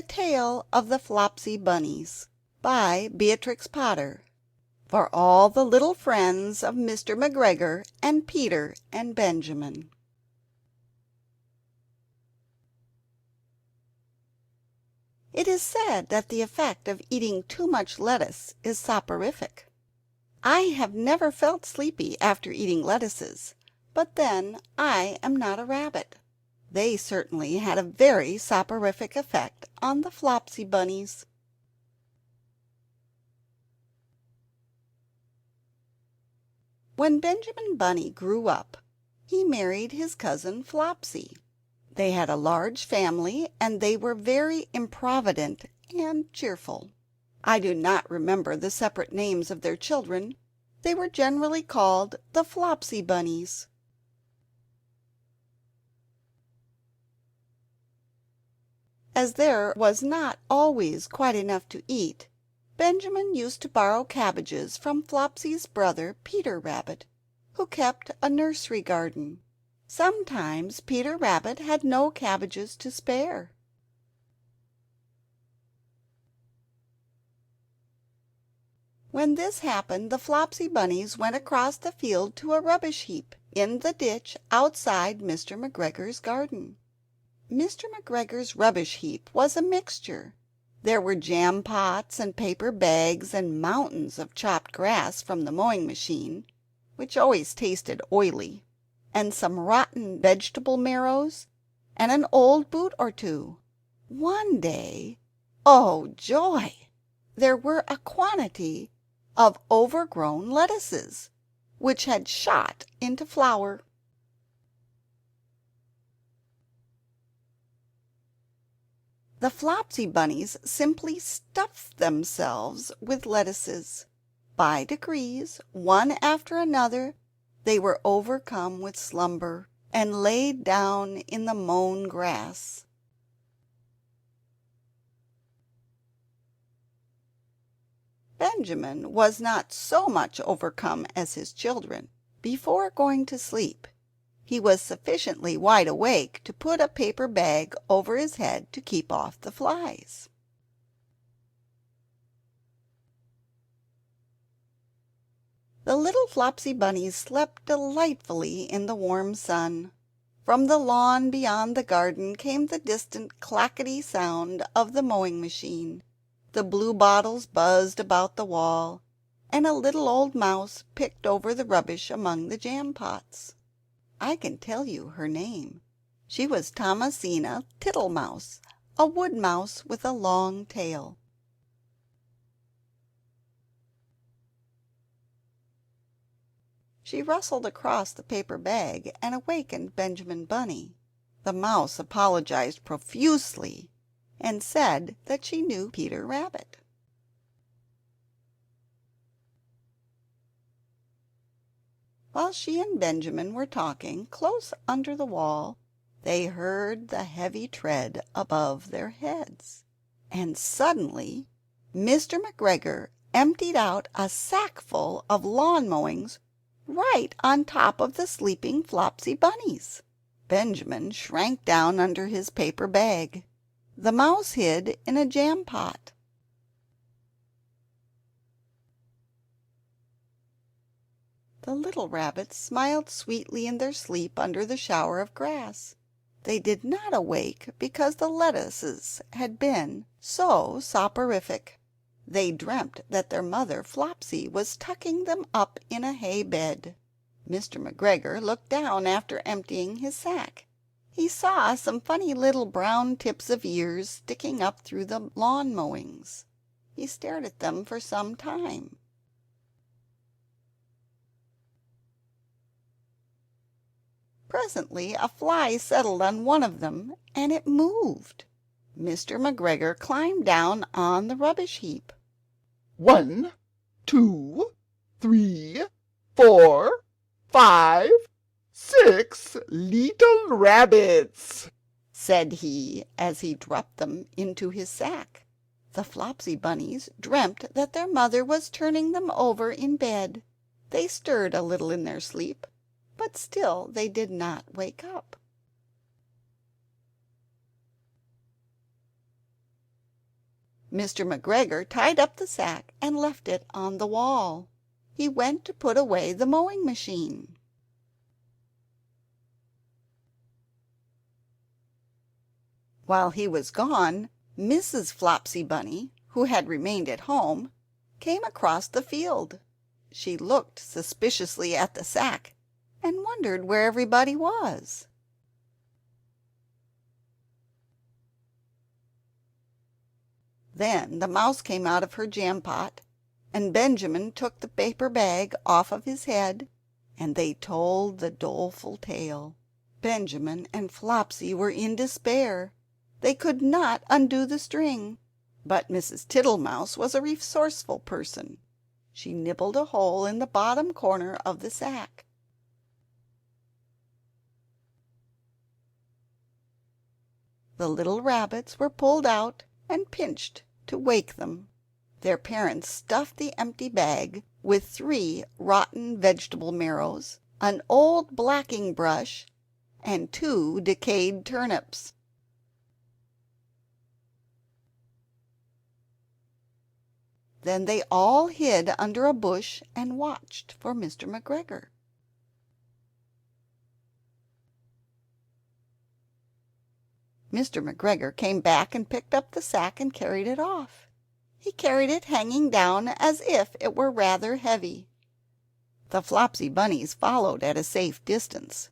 The Tale of the Flopsy Bunnies, by Beatrix Potter, for all the little friends of Mr. McGregor and Peter and Benjamin. It is said that the effect of eating too much lettuce is soporific. I have never felt sleepy after eating lettuces, but then I am not a rabbit. They certainly had a very soporific effect on the Flopsy Bunnies. When Benjamin Bunny grew up, he married his cousin Flopsy. They had a large family, and they were very improvident and cheerful. I do not remember the separate names of their children. They were generally called the Flopsy Bunnies. As there was not always quite enough to eat, Benjamin used to borrow cabbages from Flopsy's brother Peter Rabbit, who kept a nursery garden. Sometimes Peter Rabbit had no cabbages to spare. When this happened, the Flopsy Bunnies went across the field to a rubbish heap in the ditch outside Mr. McGregor's garden. Mr. McGregor's rubbish heap was a mixture. There were jam pots and paper bags and mountains of chopped grass from the mowing machine, which always tasted oily, and some rotten vegetable marrows, and an old boot or two. One day, oh joy! there were a quantity of overgrown lettuces, which had shot into flower. The Flopsy Bunnies simply stuffed themselves with lettuces. By degrees, one after another, they were overcome with slumber, and laid down in the mown grass. Benjamin was not so much overcome as his children. Before going to sleep, he was sufficiently wide awake to put a paper bag over his head to keep off the flies. The little Flopsy Bunnies slept delightfully in the warm sun. From the lawn beyond the garden came the distant clackety sound of the mowing machine. The blue bottles buzzed about the wall, and a little old mouse picked over the rubbish among the jam pots. I can tell you her name. She was Thomasina Tittlemouse, a wood mouse with a long tail. She rustled across the paper bag and awakened Benjamin Bunny. The mouse apologized profusely and said that she knew Peter Rabbit. While she and Benjamin were talking close under the wall, they heard the heavy tread above their heads, and suddenly Mr. McGregor emptied out a sackful of lawn mowings right on top of the sleeping Flopsy Bunnies. Benjamin shrank down under his paper bag. The mouse hid in a jam pot. The little rabbits smiled sweetly in their sleep under the shower of grass. They did not awake because the lettuces had been so soporific. They dreamt that their mother Flopsy was tucking them up in a hay bed. Mr. McGregor looked down after emptying his sack. He saw some funny little brown tips of ears sticking up through the lawn mowings. He stared at them for some time. Presently a fly settled on one of them, and it moved. Mr. McGregor climbed down on the rubbish heap. 1, 2, 3, 4, 5, 6 little rabbits, said he as he dropped them into his sack. The Flopsy Bunnies dreamt that their mother was turning them over in bed. They stirred a little in their sleep, but still they did not wake up. Mr. McGregor tied up the sack and left it on the wall. He went to put away the mowing machine. While he was gone, Mrs. Flopsy Bunny, who had remained at home, came across the field. She looked suspiciously at the sack and wondered where everybody was. Then the mouse came out of her jam pot, and Benjamin took the paper bag off of his head, and they told the doleful tale. Benjamin and Flopsy were in despair. They could not undo the string. But Mrs. Tittlemouse was a resourceful person. She nibbled a hole in the bottom corner of the sack. The little rabbits were pulled out and pinched to wake them. Their parents stuffed the empty bag with 3 rotten vegetable marrows, an old blacking brush, and 2 decayed turnips. Then they all hid under a bush and watched for Mr. McGregor. Mr. McGregor came back and picked up the sack and carried it off. He carried it hanging down as if it were rather heavy. The Flopsy Bunnies followed at a safe distance.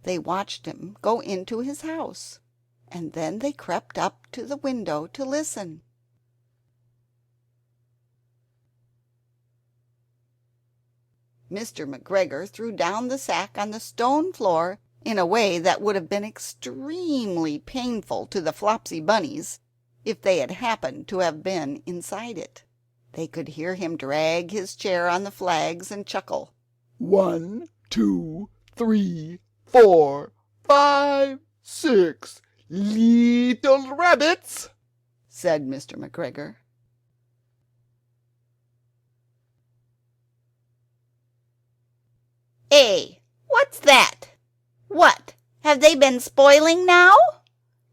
They watched him go into his house, and then they crept up to the window to listen. Mr. McGregor threw down the sack on the stone floor in a way that would have been extremely painful to the Flopsy Bunnies if they had happened to have been inside it. They could hear him drag his chair on the flags and chuckle. 1, 2, 3, 4, 5, 6 little rabbits, said Mr. McGregor. Hey, what's that? What, have they been spoiling now?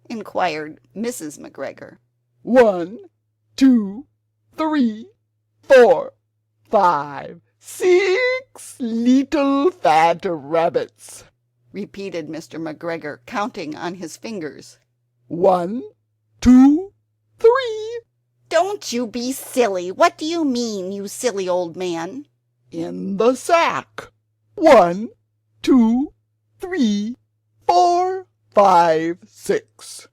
Inquired Mrs. McGregor. 1, 2, 3, 4, 5, 6 little fat rabbits, repeated Mr. McGregor, counting on his fingers. 1, 2, 3. Don't you be silly. What do you mean, you silly old man? In the sack. 1, 2, 3, 4, 5, 6,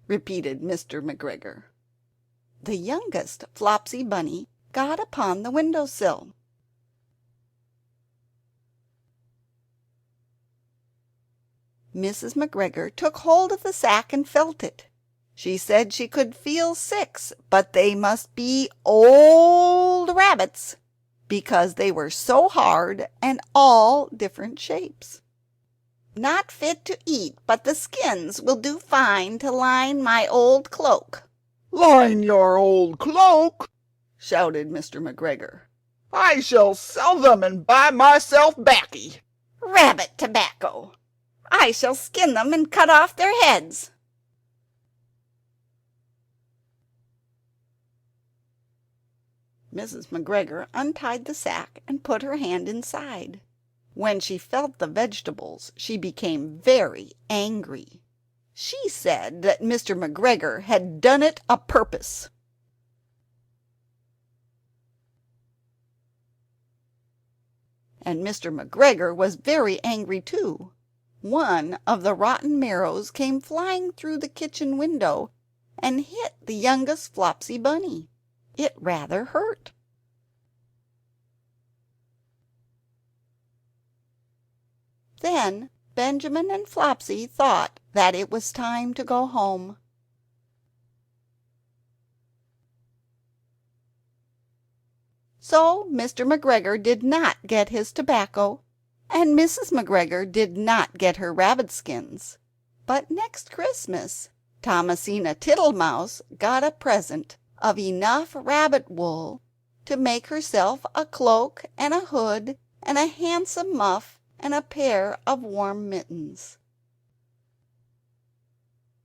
repeated Mr. McGregor. The youngest Flopsy Bunny got upon the window-sill. Mrs. McGregor took hold of the sack and felt it. She said she could feel 6, but they must be old rabbits, because they were so hard and all different shapes. Not fit to eat, but the skins will do fine to line my old cloak. Line your old cloak, shouted Mr. McGregor. I shall sell them and buy myself baccy. Rabbit tobacco. I shall skin them and cut off their heads. Mrs. McGregor untied the sack and put her hand inside. When she felt the vegetables, she became very angry. She said that Mr. McGregor had done it a purpose. And Mr. McGregor was very angry too. One of the rotten marrows came flying through the kitchen window and hit the youngest Flopsy Bunny. It rather hurt. Then Benjamin and Flopsy thought that it was time to go home. So Mr. McGregor did not get his tobacco, and Mrs. McGregor did not get her rabbit skins. But next Christmas Thomasina Tittlemouse got a present of enough rabbit wool to make herself a cloak and a hood and a handsome muff and a pair of warm mittens.